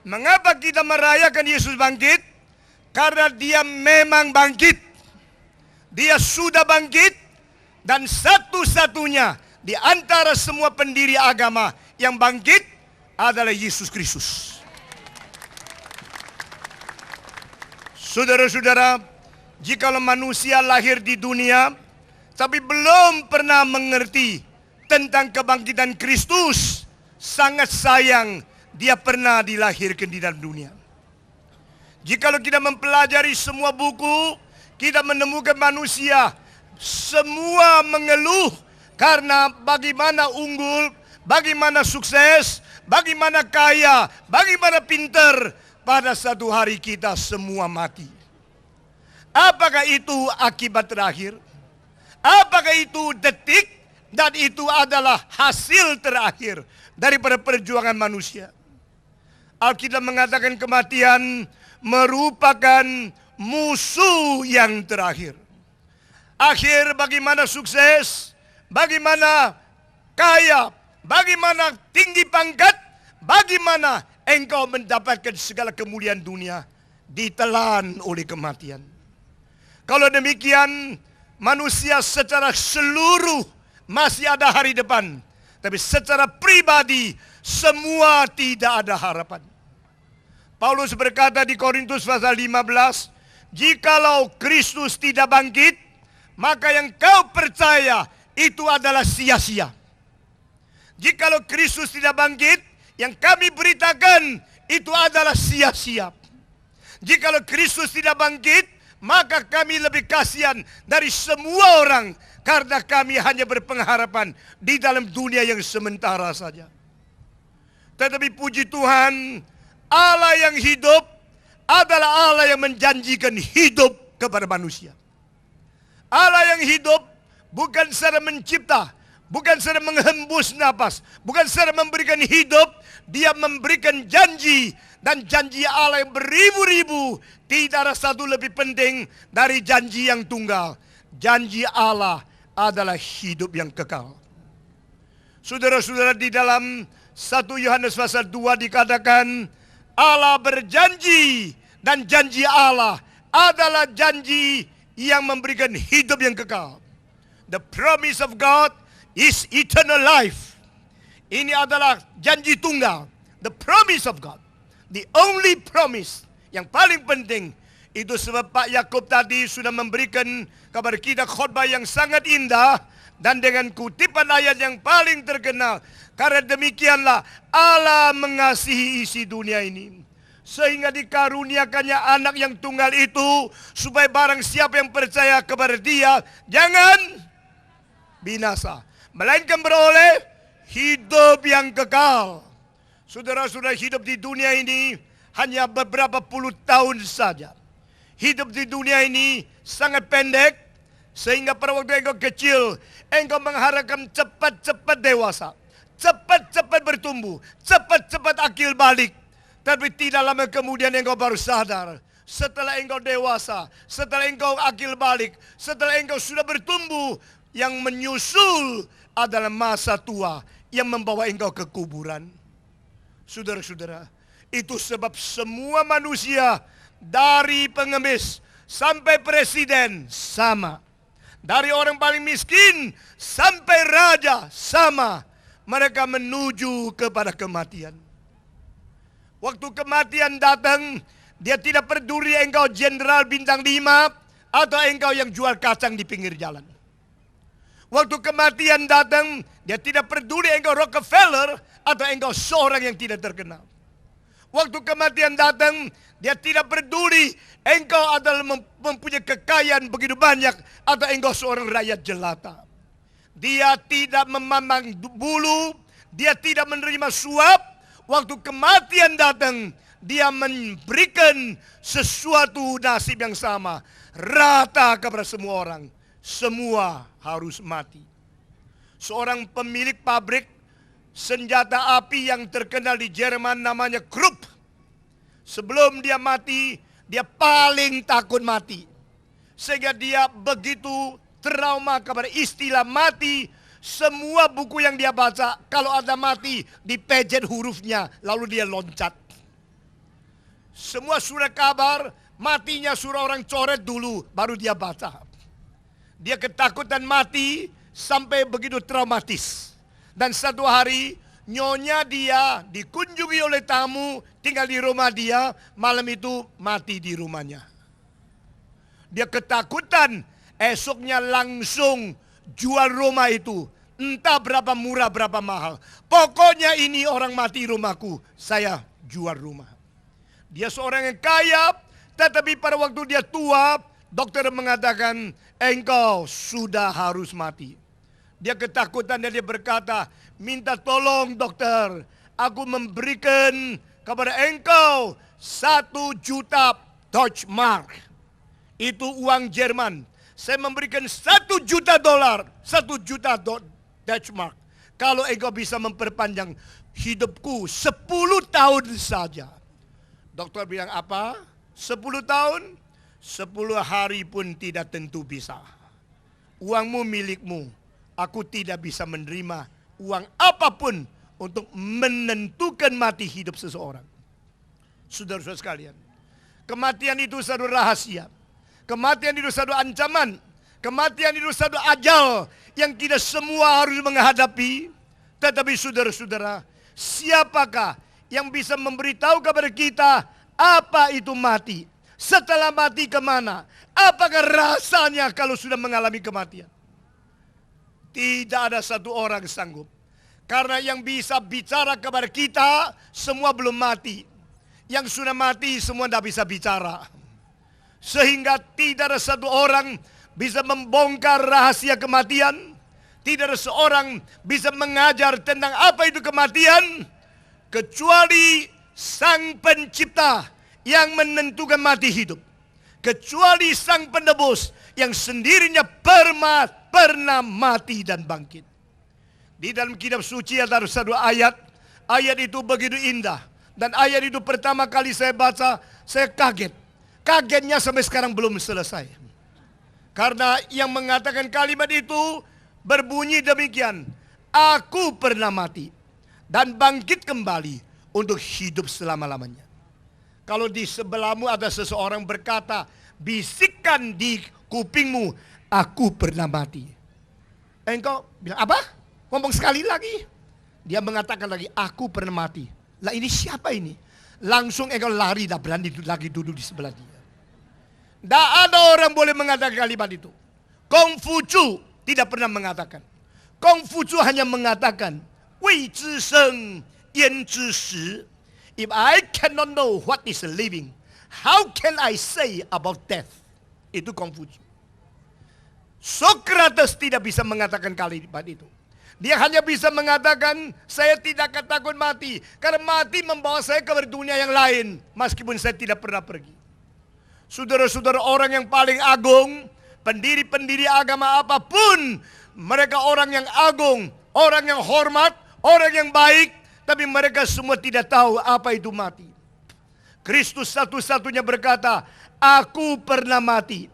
Mengapa kita merayakan Yesus bangkit? Karena dia memang bangkit. Dia sudah bangkit. Dan satu-satunya di antara semua pendiri agama yang bangkit adalah Yesus Kristus. Saudara-saudara, jikalau manusia lahir di dunia tapi belum pernah mengerti tentang kebangkitan Kristus, sangat sayang dia pernah dilahirkan di dalam dunia. Jikalau kita mempelajari semua buku, kita menemukan manusia semua mengeluh karena bagaimana unggul, bagaimana sukses, bagaimana kaya, bagaimana pintar. Pada satu hari kita semua mati. Apakah itu akibat terakhir? Apakah itu detik? Dan itu adalah hasil terakhir daripada perjuangan manusia. Alkitab mengatakan kematian merupakan musuh yang terakhir. Akhir bagaimana sukses, bagaimana kaya, bagaimana tinggi pangkat, bagaimana engkau mendapatkan segala kemuliaan dunia, ditelan oleh kematian. Kalau demikian, manusia secara seluruh masih ada hari depan. Tapi secara pribadi, semua tidak ada harapan. Paulus berkata di Korintus pasal 15, jikalau Kristus tidak bangkit, maka yang kau percaya itu adalah sia-sia. Jikalau Kristus tidak bangkit, yang kami beritakan itu adalah sia-sia. Jikalau Kristus tidak bangkit, maka kami lebih kasihan dari semua orang, karena kami hanya berpengharapan di dalam dunia yang sementara saja. Tetapi puji Tuhan, Allah yang hidup adalah Allah yang menjanjikan hidup kepada manusia. Allah yang hidup bukan secara mencipta, bukan secara menghembus napas, bukan secara memberikan hidup. Dia memberikan janji, dan janji Allah yang beribu-ribu. Tidak ada satu lebih penting dari janji yang tunggal. Janji Allah adalah hidup yang kekal. Saudara-saudara, di dalam 1 Yohanes pasal 2 dikatakan Allah berjanji, dan janji Allah adalah janji yang memberikan hidup yang kekal. The promise of God is eternal life. Ini adalah janji tunggal. The promise of God. The only promise. Yang paling penting. Itu sebab Pak Yakub tadi sudah memberikan kepada kita khotbah yang sangat indah. Dan dengan kutipan ayat yang paling terkenal. Karena demikianlah Allah mengasihi isi dunia ini. Sehingga dikaruniakannya anak yang tunggal itu. Supaya barang siapa yang percaya kepada dia. Jangan binasa. Melainkan beroleh hidup yang kekal. Saudara-saudara, hidup di dunia ini hanya beberapa puluh tahun saja. Hidup di dunia ini sangat pendek. Sehingga pada waktu engkau kecil, engkau mengharapkan cepat-cepat dewasa, cepat-cepat bertumbuh, cepat-cepat akil balik. Tapi tidak lama kemudian engkau baru sadar. Setelah engkau dewasa, setelah engkau akil balik, setelah engkau sudah bertumbuh, yang menyusul adalah masa tua yang membawa engkau ke kuburan. Saudara-saudara, itu sebab semua manusia dari pengemis sampai presiden sama. Dari orang paling miskin sampai raja sama. Mereka menuju kepada kematian. Waktu kematian datang, dia tidak peduli engkau jenderal bintang 5 atau engkau yang jual kacang di pinggir jalan. Waktu kematian datang, dia tidak peduli engkau Rockefeller atau engkau seorang yang tidak terkenal. Waktu kematian datang, dia tidak peduli engkau adalah mempunyai kekayaan begitu banyak atau engkau seorang rakyat jelata. Dia tidak memandang bulu, dia tidak menerima suap. Waktu kematian datang, dia memberikan sesuatu nasib yang sama, rata kepada semua orang. Semua harus mati. Seorang pemilik pabrik senjata api yang terkenal di Jerman namanya Krupp. Sebelum dia mati, dia paling takut mati. Sehingga dia begitu trauma kepada istilah mati. Semua buku yang dia baca, kalau ada mati, dipejet hurufnya, lalu dia loncat. Semua surat kabar, matinya suruh orang coret dulu, baru dia baca. Dia ketakutan mati sampai begitu traumatis. Dan satu hari, nyonya dia dikunjungi oleh tamu, tinggal di rumah dia, malam itu mati di rumahnya. Dia ketakutan, esoknya langsung jual rumah itu. Entah berapa murah, berapa mahal. Pokoknya ini orang mati rumahku, saya jual rumah. Dia seorang yang kaya, tetapi pada waktu dia tua, dokter mengatakan, engkau sudah harus mati. Dia ketakutan dan dia berkata, minta tolong dokter, aku memberikan kepada engkau 1 juta Deutschmark. Itu uang Jerman. Saya memberikan 1 juta dolar, 1 juta Deutschmark. Kalau engkau bisa memperpanjang hidupku 10 tahun saja. Dokter bilang apa? 10 tahun? 10 hari pun tidak tentu bisa. Uangmu milikmu. Aku tidak bisa menerima uang apapun untuk menentukan mati hidup seseorang. Saudara-saudara sekalian, kematian itu satu rahasia. Kematian itu satu ancaman. Kematian itu satu ajal yang kita semua harus menghadapi. Tetapi saudara-saudara, siapakah yang bisa memberitahu kepada kita apa itu mati? Setelah mati kemana? Apakah rasanya kalau sudah mengalami kematian? Tidak ada satu orang sanggup. Karena yang bisa bicara kepada kita semua belum mati. Yang sudah mati semua tidak bisa bicara. Sehingga tidak ada satu orang bisa membongkar rahasia kematian. Tidak ada seorang bisa mengajar tentang apa itu kematian. Kecuali Sang Pencipta yang menentukan mati hidup. Kecuali Sang Penebus yang sendirinya pernah mati dan bangkit. Di dalam kitab suci ada satu ayat. Ayat itu begitu indah. Dan ayat itu pertama kali saya baca, saya kaget. Kagetnya sampai sekarang belum selesai. Karena yang mengatakan kalimat itu berbunyi demikian. Aku pernah mati dan bangkit kembali untuk hidup selama-lamanya. Kalau di sebelahmu ada seseorang berkata, bisikkan di kupingmu, aku pernah mati. Engkau bilang, apa? Ngomong sekali lagi. Dia mengatakan lagi, aku pernah mati. Lah ini siapa ini? Langsung engkau lari dan berani lagi duduk di sebelah dia. Tidak ada orang boleh mengatakan kalimat itu. Kongfucu tidak pernah mengatakan. Kongfucu hanya mengatakan, Wei zhi sheng, yan zhi shi. If I cannot know what is living, how can I say about death? Itu Kongfucu. Socrates tidak bisa mengatakan kalimat itu. Dia hanya bisa mengatakan, saya tidak akan takut mati. Karena mati membawa saya ke dunia yang lain. Meskipun saya tidak pernah pergi. Saudara-saudara, orang yang paling agung, pendiri-pendiri agama apapun, mereka orang yang agung, orang yang hormat, orang yang baik, tapi mereka semua tidak tahu apa itu mati. Kristus satu-satunya berkata, aku pernah mati,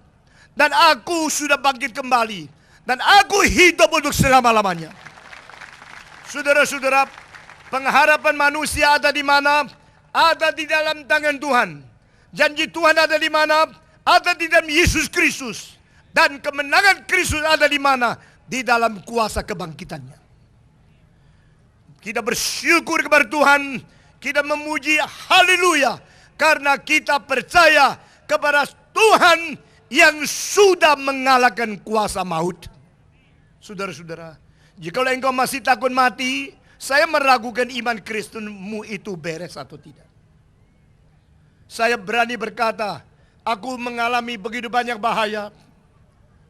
dan aku sudah bangkit kembali, dan aku hidup untuk selama-lamanya. Saudara-saudara, pengharapan manusia ada di mana? Ada di dalam tangan Tuhan. Janji Tuhan ada di mana? Ada di dalam Yesus Kristus. Dan kemenangan Kristus ada di mana? Di dalam kuasa kebangkitannya. Kita bersyukur kepada Tuhan. Kita memuji haleluya. Karena kita percaya kepada Tuhan yang sudah mengalahkan kuasa maut. Saudara-saudara, jika engkau masih takut mati, saya meragukan iman Kristenmu itu beres atau tidak. Saya berani berkata, aku mengalami begitu banyak bahaya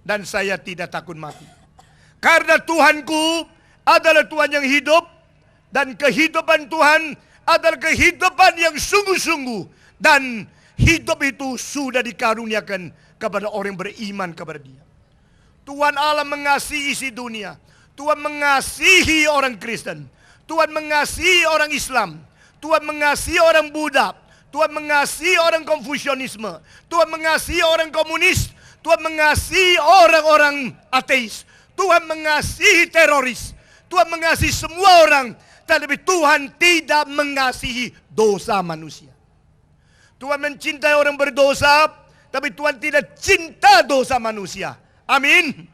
dan saya tidak takut mati. Karena Tuhanku adalah Tuhan yang hidup dan kehidupan Tuhan adalah kehidupan yang sungguh-sungguh dan hidup itu sudah dikaruniakan kepada orang yang beriman kepada Dia. Tuhan Allah mengasihi isi dunia. Tuhan mengasihi orang Kristen. Tuhan mengasihi orang Islam. Tuhan mengasihi orang Buddha. Tuhan mengasihi orang Konfusianisme. Tuhan mengasihi orang komunis. Tuhan mengasihi orang-orang ateis. Tuhan mengasihi teroris. Tuhan mengasihi semua orang. Tetapi Tuhan tidak mengasihi dosa manusia. Tuhan mencintai orang berdosa, tapi Tuhan tidak cinta dosa manusia. Amin.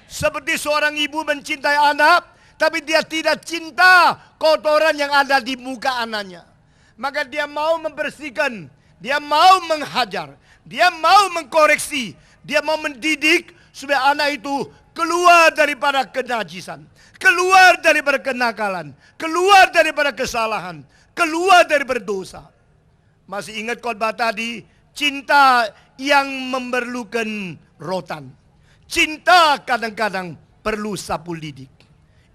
Seperti seorang ibu mencintai anak, tapi dia tidak cinta kotoran yang ada di muka anaknya. Maka dia mau membersihkan, dia mau menghajar, dia mau mengkoreksi, dia mau mendidik supaya anak itu keluar daripada kenajisan, keluar daripada kenakalan, keluar daripada kesalahan, keluar dari berdosa. Masih ingat khotbah tadi, cinta yang memerlukan rotan. Cinta kadang-kadang perlu sapu lidik.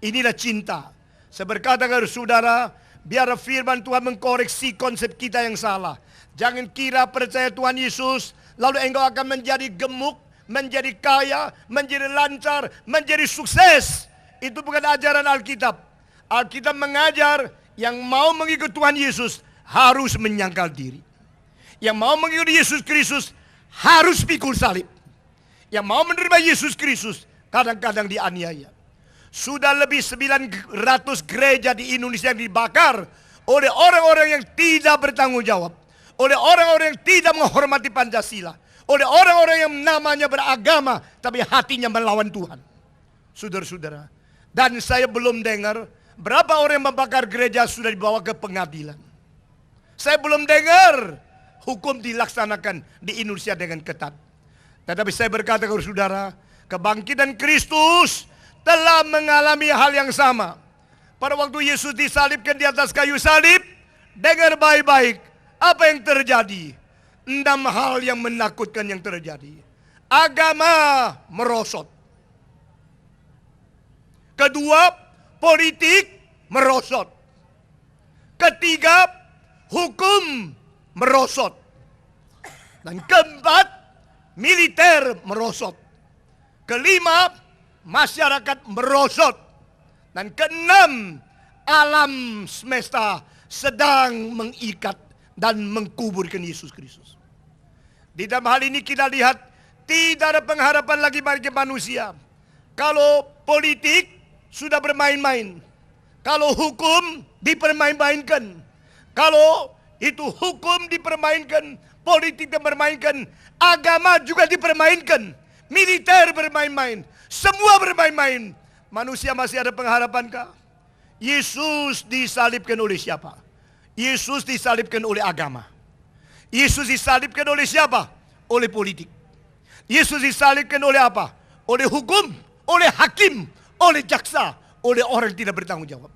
Inilah cinta. Saya berkata kepada saudara, biar firman Tuhan mengkoreksi konsep kita yang salah. Jangan kira percaya Tuhan Yesus, lalu engkau akan menjadi gemuk, menjadi kaya, menjadi lancar, menjadi sukses. Itu bukan ajaran Alkitab. Alkitab mengajar yang mau mengikut Tuhan Yesus harus menyangkal diri. Yang mau mengikut Yesus Kristus harus pikul salib. Yang mau menerima Yesus Kristus kadang-kadang dianiaya. Sudah lebih 900 gereja di Indonesia yang dibakar oleh orang-orang yang tidak bertanggung jawab, oleh orang-orang yang tidak menghormati Pancasila, oleh orang-orang yang namanya beragama tapi hatinya melawan Tuhan. Saudara-saudara, dan saya belum dengar berapa orang yang membakar gereja sudah dibawa ke pengadilan. Saya belum dengar hukum dilaksanakan di Indonesia dengan ketat. Tetapi saya berkata kepada saudara, kebangkitan Kristus telah mengalami hal yang sama. Pada waktu Yesus disalibkan di atas kayu salib, dengar baik-baik apa yang terjadi. 6 hal yang menakutkan yang terjadi. Agama merosot. Kedua, politik merosot. Ketiga, hukum merosot. Dan keempat, militer merosot. Kelima, masyarakat merosot. Dan keenam, alam semesta sedang mengikat dan mengkuburkan Yesus Kristus. Di dalam hal ini kita lihat tidak ada pengharapan lagi bagi manusia. Kalau politik sudah bermain-main, kalau hukum dipermain-mainkan, kalau itu hukum dipermainkan, politik dipermainkan, agama juga dipermainkan, militer bermain-main, semua bermain-main. Manusia masih ada pengharapankah? Yesus disalibkan oleh siapa? Yesus disalibkan oleh agama. Yesus disalibkan oleh siapa? Oleh politik. Yesus disalibkan oleh apa? Oleh hukum, oleh hakim, oleh jaksa, oleh orang yang tidak bertanggung jawab.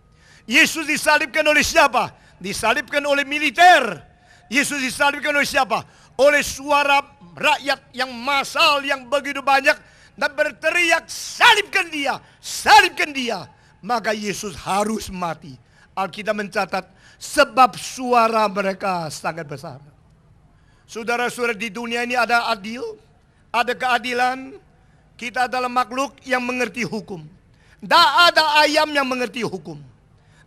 Yesus disalibkan oleh siapa? Disalibkan oleh militer. Yesus disalibkan oleh siapa? Oleh suara rakyat yang massal yang begitu banyak dan berteriak, salibkan dia, salibkan dia. Maka Yesus harus mati. Alkitab mencatat sebab suara mereka sangat besar. Saudara-saudara, di dunia ini ada adil, ada keadilan. Kita adalah makhluk yang mengerti hukum. Tidak ada ayam yang mengerti hukum.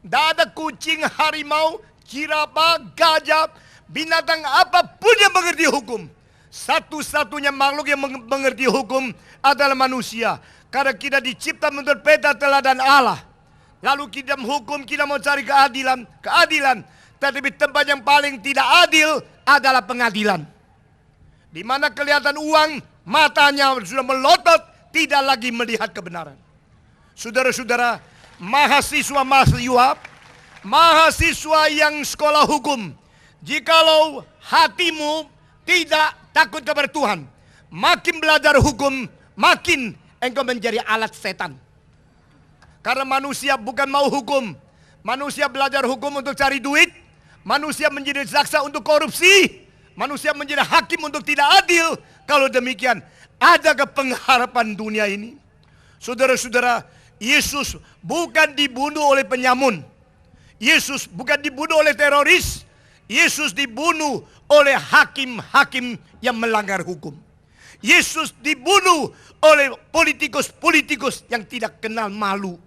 Tidak ada kucing, harimau, jirapah, gajah, binatang apapun yang mengerti hukum. Satu-satunya makhluk yang mengerti hukum adalah manusia. Karena kita dicipta menurut peta teladan Allah. Lalu kita menghukum, kita mau cari keadilan. Tetapi tempat yang paling tidak adil adalah pengadilan. Di mana kelihatan uang, matanya sudah melotot, tidak lagi melihat kebenaran. Saudara-saudara, mahasiswa yang sekolah hukum, jikalau hatimu tidak takut kepada Tuhan, makin belajar hukum, makin engkau menjadi alat setan. Karena manusia bukan mau hukum. Manusia belajar hukum untuk cari duit. Manusia menjadi jaksa untuk korupsi. Manusia menjadi hakim untuk tidak adil. Kalau demikian, adakah pengharapan dunia ini? Saudara-saudara, Yesus bukan dibunuh oleh penyamun. Yesus bukan dibunuh oleh teroris. Yesus dibunuh oleh hakim-hakim yang melanggar hukum. Yesus dibunuh oleh politikus-politikus yang tidak kenal malu.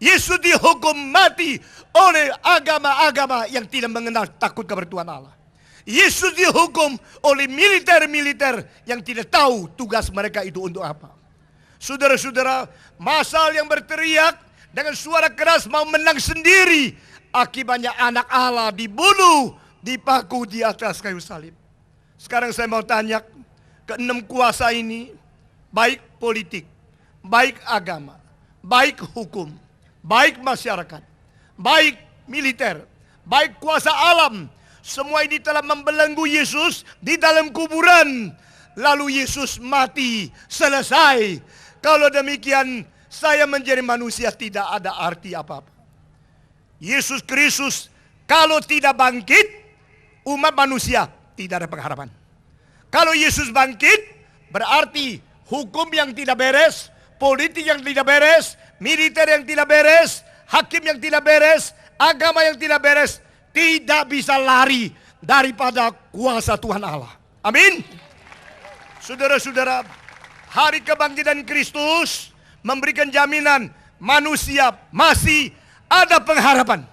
Yesus dihukum mati oleh agama-agama yang tidak mengenal takut kepada Tuhan Allah. Yesus dihukum oleh militer-militer yang tidak tahu tugas mereka itu untuk apa. Saudara-saudara, massal yang berteriak dengan suara keras mau menang sendiri. Akibatnya anak Allah dibunuh, dipaku di atas kayu salib. Sekarang saya mau tanya, keenam kuasa ini, baik politik, baik agama, baik hukum, baik masyarakat, baik militer, baik kuasa alam, semua ini telah membelenggu Yesus di dalam kuburan. Lalu Yesus mati, selesai. Kalau demikian, saya menjadi manusia tidak ada arti apa-apa. Yesus Kristus kalau tidak bangkit, umat manusia tidak ada pengharapan. Kalau Yesus bangkit, berarti hukum yang tidak beres, politik yang tidak beres, militer yang tidak beres, hakim yang tidak beres, agama yang tidak beres, tidak bisa lari daripada kuasa Tuhan Allah. Amin. Saudara-saudara, hari kebangkitan Kristus memberikan jaminan manusia masih ada pengharapan.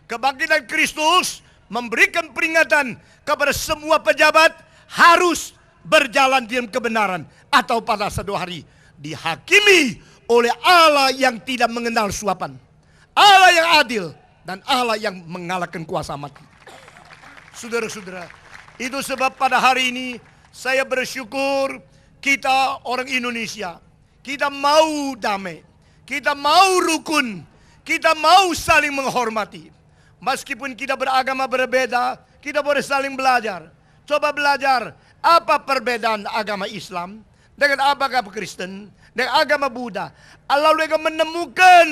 Kebangkitan Kristus memberikan peringatan kepada semua pejabat harus berjalan dalam kebenaran, atau pada satu hari dihakimi oleh Allah yang tidak mengenal suapan, Allah yang adil, dan Allah yang mengalahkan kuasa mati. Saudara-saudara, itu sebab pada hari ini saya bersyukur kita orang Indonesia, kita mau damai, kita mau rukun, kita mau saling menghormati. Meskipun kita beragama berbeda, kita boleh saling belajar. Coba belajar apa perbedaan agama Islam dengan agama Kristen, dengan agama Buddha. Lalu mereka menemukan.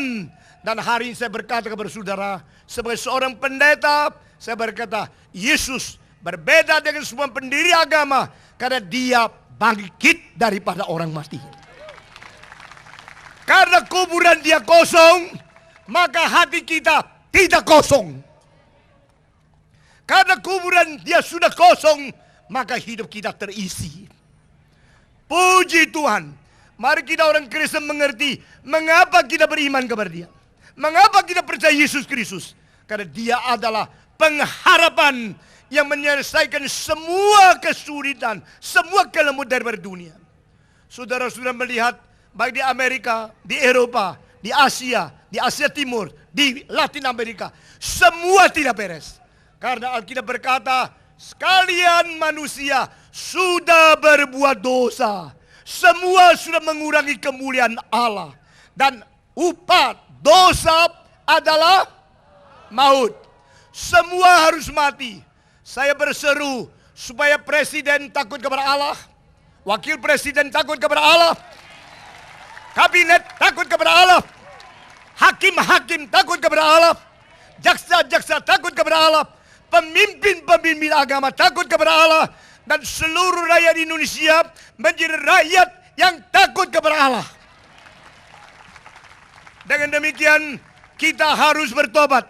Dan hari ini saya berkata kepada saudara, sebagai seorang pendeta, saya berkata, Yesus berbeda dengan semua pendiri agama karena dia bangkit daripada orang mati. Karena kuburan dia kosong, maka hati kita tidak kosong. Karena kuburan dia sudah kosong, maka hidup kita terisi. Puji Tuhan. Mari kita orang Kristen mengerti mengapa kita beriman kepada dia. Mengapa kita percaya Yesus Kristus? Karena dia adalah pengharapan yang menyelesaikan semua kesulitan, semua kelemut daripada dunia. Saudara-saudara melihat baik di Amerika, di Eropa, di Asia Timur, di Latin Amerika, semua tidak beres. Karena Alkitab berkata, sekalian manusia sudah berbuat dosa, semua sudah mengurangi kemuliaan Allah, dan upah dosa adalah maut. Semua harus mati. Saya berseru supaya presiden takut kepada Allah, wakil presiden takut kepada Allah, kabinet takut kepada Allah, hakim-hakim takut kepada Allah, jaksa-jaksa takut kepada Allah, pemimpin-pemimpin agama takut kepada Allah, dan seluruh rakyat Indonesia menjadi rakyat yang takut kepada Allah. Dengan demikian kita harus bertobat.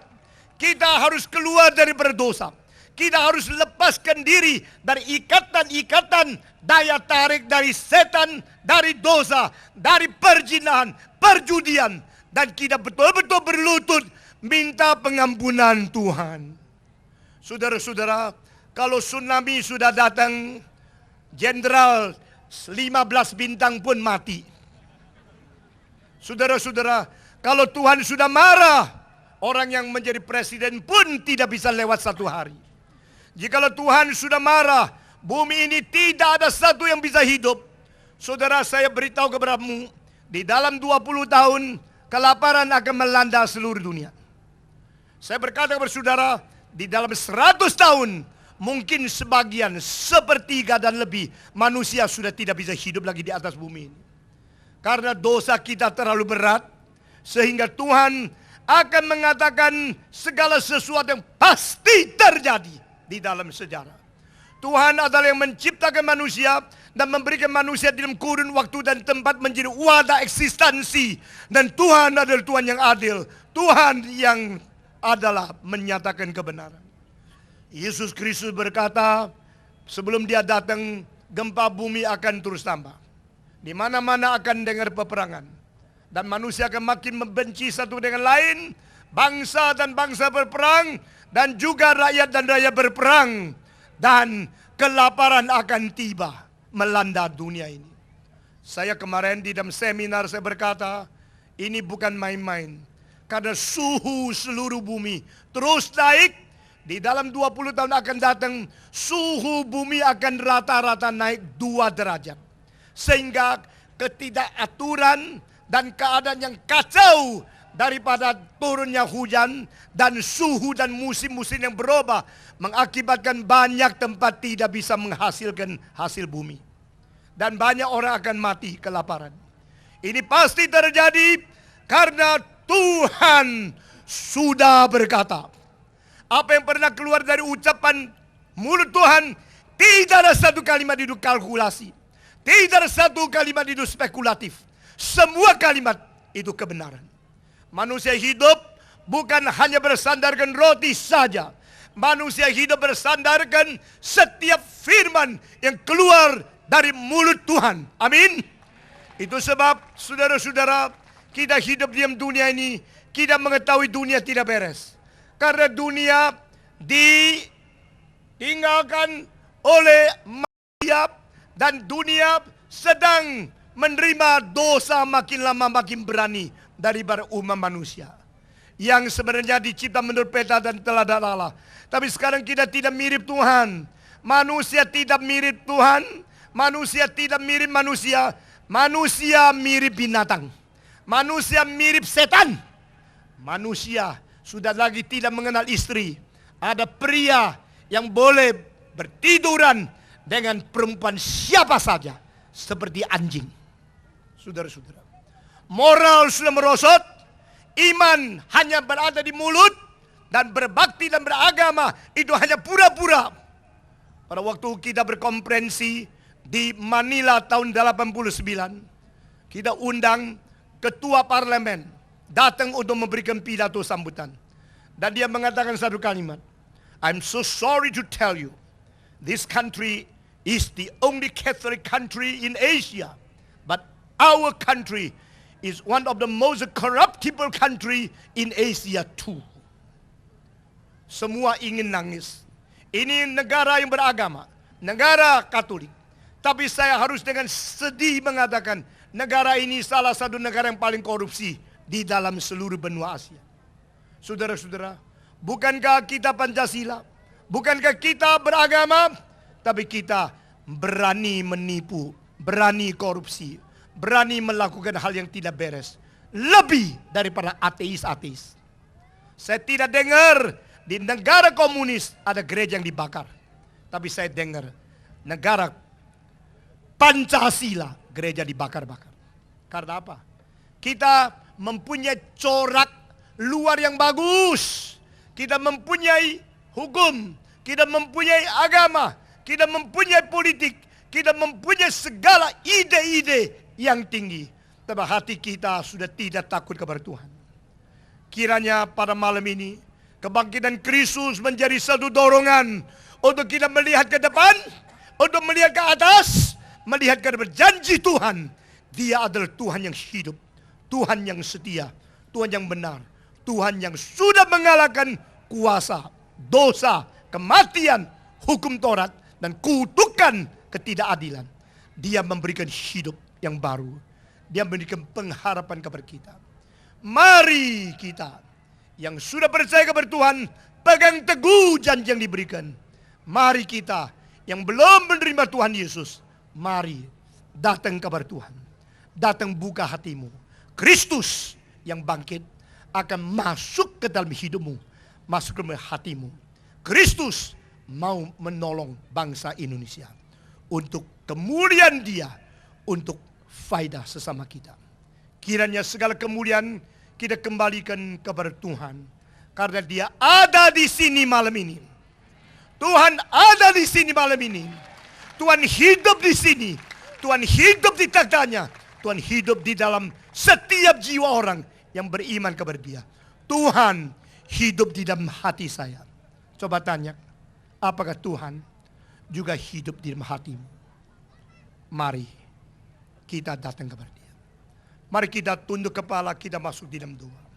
Kita harus keluar dari berdosa. Kita harus lepaskan diri dari ikatan-ikatan daya tarik dari setan, dari dosa, dari perzinahan, perjudian. Dan kita betul-betul berlutut minta pengampunan Tuhan. Saudara-saudara, kalau tsunami sudah datang, jenderal 15 bintang pun mati. Saudara-saudara, kalau Tuhan sudah marah, orang yang menjadi presiden pun tidak bisa lewat satu hari. Jikalau Tuhan sudah marah, bumi ini tidak ada satu yang bisa hidup. Saudara, saya beritahu kepadamu, di dalam 20 tahun, kelaparan akan melanda seluruh dunia. Saya berkata kepada saudara, di dalam 100 tahun, mungkin sebagian, sepertiga dan lebih, manusia sudah tidak bisa hidup lagi di atas bumi ini. Karena dosa kita terlalu berat, sehingga Tuhan akan mengatakan segala sesuatu yang pasti terjadi di dalam sejarah. Tuhan adalah yang menciptakan manusia dan memberikan manusia dalam kurun waktu dan tempat menjadi wadah eksistensi. Dan Tuhan adalah Tuhan yang adil. Tuhan yang adalah menyatakan kebenaran. Yesus Kristus berkata, sebelum dia datang, gempa bumi akan terus tambah. Di mana-mana akan dengar peperangan. Dan manusia akan makin membenci satu dengan lain. Bangsa dan bangsa berperang. Dan juga rakyat dan rakyat berperang. Dan kelaparan akan tiba melanda dunia ini. Saya kemarin di dalam seminar saya berkata, ini bukan main-main. Karena suhu seluruh bumi terus naik. Di dalam 20 tahun akan datang, suhu bumi akan rata-rata naik 2 derajat. Sehingga ketidakaturan dan keadaan yang kacau daripada turunnya hujan dan suhu dan musim-musim yang berubah mengakibatkan banyak tempat tidak bisa menghasilkan hasil bumi. Dan banyak orang akan mati kelaparan. Ini pasti terjadi karena Tuhan sudah berkata. Apa yang pernah keluar dari ucapan mulut Tuhan, tidak ada satu kalimat itu kalkulasi. Tidak ada satu kalimat itu spekulatif. Semua kalimat itu kebenaran. Manusia hidup bukan hanya bersandarkan roti saja. Manusia hidup bersandarkan setiap firman yang keluar dari mulut Tuhan. Amin. Itu sebab saudara-saudara, kita hidup di dunia ini, kita mengetahui dunia tidak beres. Karena dunia ditinggalkan oleh manusia dan dunia sedang menerima dosa makin lama makin berani daripada umat manusia. Yang sebenarnya dicipta menurut peta dan teladan Allah. Tapi sekarang kita tidak mirip Tuhan. Manusia tidak mirip Tuhan. Manusia tidak mirip manusia. Manusia mirip binatang. Manusia mirip setan. Manusia sudah lagi tidak mengenal istri. Ada pria yang boleh bertiduran dengan perempuan siapa saja. Seperti anjing. Saudara-saudara. Moral sudah merosot. Iman hanya berada di mulut. Dan berbakti dan beragama itu hanya pura-pura. Pada waktu kita berkonferensi di Manila tahun 89. Kita undang ketua parlemen datang untuk memberikan pidato sambutan. Dan dia mengatakan satu kalimat. I'm so sorry to tell you. This country is the only Catholic country in Asia. But our country is one of the most corruptible country in Asia too. Semua ingin nangis. Ini negara yang beragama. Negara Katolik. Tapi saya harus dengan sedih mengatakan, negara ini salah satu negara yang paling korupsi di dalam seluruh benua Asia. Saudara-saudara, bukankah kita Pancasila? Bukankah kita beragama? Tapi kita berani menipu, berani korupsi, berani melakukan hal yang tidak beres. Lebih daripada ateis-ateis. Saya tidak dengar di negara komunis ada gereja yang dibakar. Tapi saya dengar negara Pancasila gereja dibakar-bakar. Karena apa? Kita mempunyai corak luar yang bagus. Kita mempunyai hukum. Kita mempunyai agama. Kita mempunyai politik. Kita mempunyai segala ide-ide yang tinggi. Tapi hati kita sudah tidak takut kepada Tuhan. Kiranya pada malam ini kebangkitan Kristus menjadi satu dorongan untuk kita melihat ke depan, untuk melihat ke atas, melihat kepada janji Tuhan. Dia adalah Tuhan yang hidup, Tuhan yang setia, Tuhan yang benar, Tuhan yang sudah mengalahkan kuasa, dosa, kematian, hukum Taurat, dan kutukan ketidakadilan. Dia memberikan hidup yang baru. Dia memberikan pengharapan kepada kita. Mari kita yang sudah percaya kepada Tuhan, pegang teguh janji yang diberikan. Mari kita yang belum menerima Tuhan Yesus, mari datang kepada Tuhan. Datang buka hatimu. Kristus yang bangkit akan masuk ke dalam hidupmu, masuk ke dalam hatimu. Kristus mau menolong bangsa Indonesia untuk kemuliaan Dia, untuk faedah sesama kita. Kiranya segala kemuliaan kita kembalikan kepada Tuhan, karena Dia ada di sini malam ini. Tuhan ada di sini malam ini. Tuhan hidup di sini. Tuhan hidup di tahtanya. Tuhan hidup di dalam setiap jiwa orang yang beriman kepada Dia. Tuhan hidup di dalam hati saya. Coba tanya, apakah Tuhan juga hidup di dalam hatimu? Mari kita datang kepada Dia. Mari kita tunduk kepala, kita masuk di dalam doa.